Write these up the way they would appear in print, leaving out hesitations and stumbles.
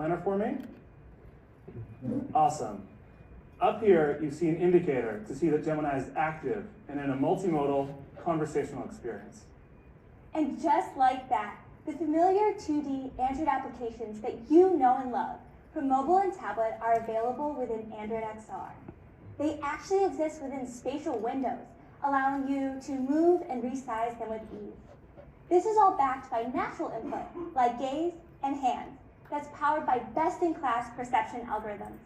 planner for me? Awesome. Up here, you see an indicator to see that Gemini is active and in a multimodal conversational experience. And just like that, the familiar 2D Android applications that you know and love from mobile and tablet are available within Android XR. They actually exist within spatial windows, allowing you to move and resize them with ease. This is all backed by natural input, like gaze and hands, that's powered by best-in-class perception algorithms.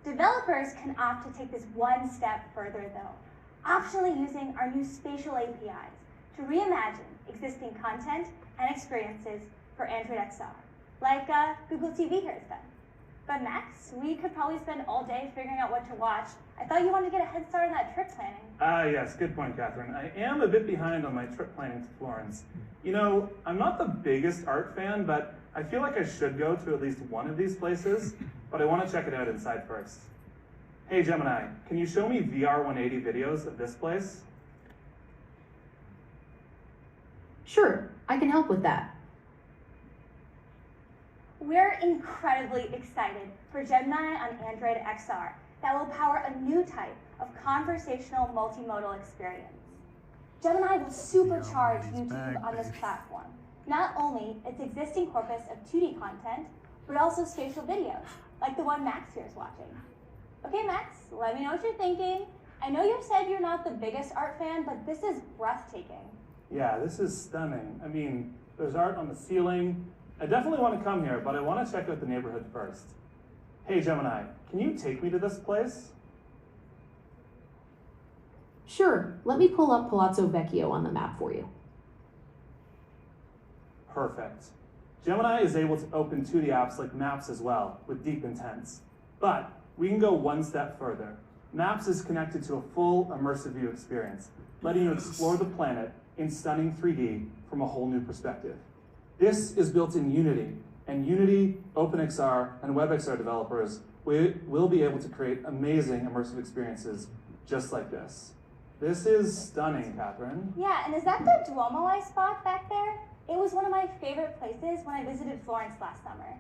Developers can opt to take this one step further though, optionally using our new spatial APIs to reimagine existing content and experiences for Android XR, like Google TV here has done. But Max, we could probably spend all day figuring out what to watch. I thought you wanted to get a head start on that trip planning. Yes, good point, Catherine. I am a bit behind on my trip planning to Florence. You know, I'm not the biggest art fan, but I feel like I should go to at least one of these places, but I want to check it out inside first. Hey Gemini, can you show me VR 180 videos of this place? Sure, I can help with that. We're incredibly excited for Gemini on Android XR that will power a new type of conversational multimodal experience. Gemini will supercharge YouTube on this platform. Not only its existing corpus of 2D content, but also spatial videos, like the one Max here is watching. Okay, Max, let me know what you're thinking. I know you said you're not the biggest art fan, but this is breathtaking. Yeah, this is stunning. I mean, there's art on the ceiling. I definitely want to come here, but I want to check out the neighborhood first. Hey Gemini, can you take me to this place? Sure, let me pull up Palazzo Vecchio on the map for you. Perfect. Gemini is able to open 2D apps like Maps as well, with deep intents. But we can go one step further. Maps is connected to a full immersive view experience, letting you explore the planet in stunning 3D from a whole new perspective. This is built in Unity, and Unity, OpenXR, and WebXR developers will be able to create amazing immersive experiences just like this. This is stunning, Catherine. Yeah, and is that the Duomo I spot back there? It was one of my favorite places when I visited Florence last summer.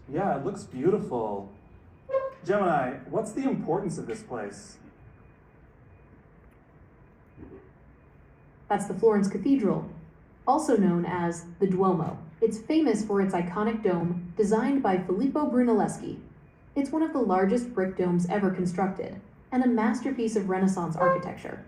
Yeah, it looks beautiful. Gemini, what's the importance of this place? That's the Florence Cathedral, also known as the Duomo. It's famous for its iconic dome, designed by Filippo Brunelleschi. It's one of the largest brick domes ever constructed, and a masterpiece of Renaissance architecture.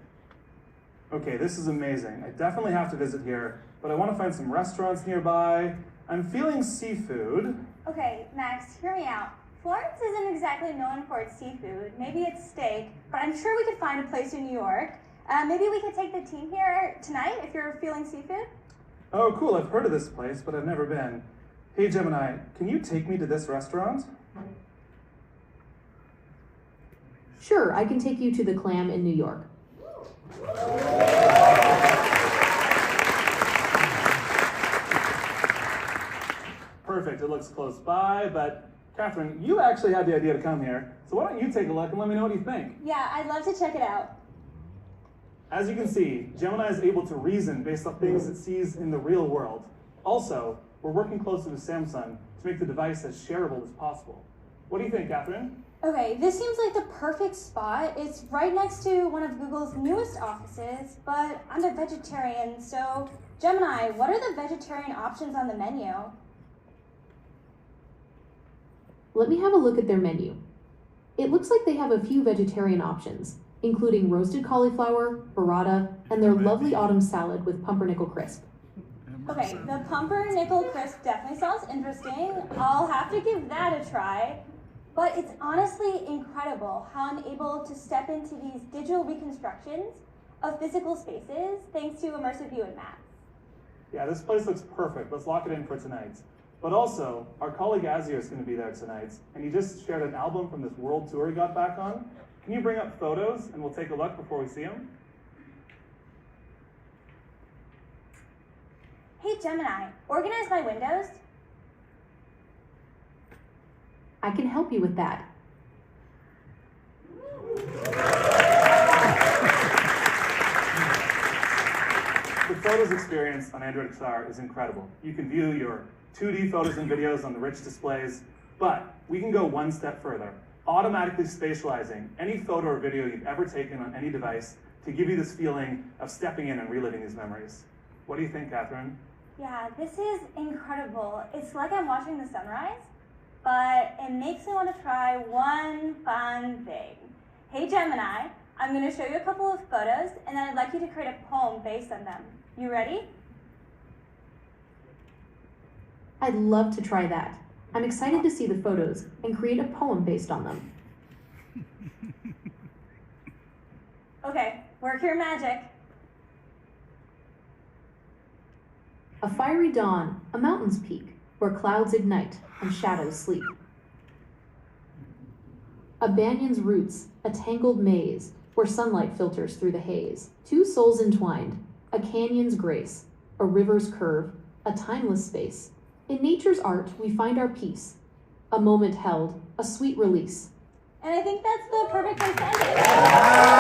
Okay, this is amazing. I definitely have to visit here, but I want to find some restaurants nearby. I'm feeling seafood. Okay, Max, hear me out. Florence isn't exactly known for its seafood. Maybe it's steak, but I'm sure we could find a place in New York. Maybe we could take the team here tonight if you're feeling seafood. Oh, cool. I've heard of this place, but I've never been. Hey, Gemini, can you take me to this restaurant? Sure, I can take you to the Clam in New York. Perfect. It looks close by, but Catherine, you actually had the idea to come here, so why don't you take a look and let me know what you think? Yeah, I'd love to check it out. As you can see, Gemini is able to reason based on things it sees in the real world. Also, we're working closely with Samsung to make the device as shareable as possible. What do you think, Catherine? Okay, this seems like the perfect spot. It's right next to one of Google's newest offices, but I'm a vegetarian, so Gemini, what are the vegetarian options on the menu? Let me have a look at their menu. It looks like they have a few vegetarian options, including roasted cauliflower, burrata, and their lovely autumn salad with pumpernickel crisp. Okay, the pumpernickel crisp definitely sounds interesting. I'll have to give that a try. But it's honestly incredible how I'm able to step into these digital reconstructions of physical spaces thanks to Immersive View and Maps. Yeah, this place looks perfect. Let's lock it in for tonight. But also, our colleague Azir is going to be there tonight, and he just shared an album from this world tour he got back on. Can you bring up photos, and we'll take a look before we see them? Hey Gemini, organize my windows. I can help you with that. The photos experience on Android XR is incredible. You can view your 2D photos and videos on the rich displays, But we can go one step further, automatically spatializing any photo or video you've ever taken on any device to give you this feeling of stepping in and reliving these memories. What do you think, Catherine? Yeah, this is incredible. It's like I'm watching the sunrise, but it makes me want to try one fun thing. Hey Gemini, I'm going to show you a couple of photos, and then I'd like you to create a poem based on them. You ready? I'd love to try that. I'm excited to see the photos and create a poem based on them. Okay, work your magic. A fiery dawn, a mountain's peak, where clouds ignite and shadows sleep. A banyan's roots, a tangled maze, where sunlight filters through the haze. Two souls entwined, a canyon's grace, a river's curve, a timeless space. In nature's art, we find our peace. A moment held, a sweet release. And I think that's the perfect consensus.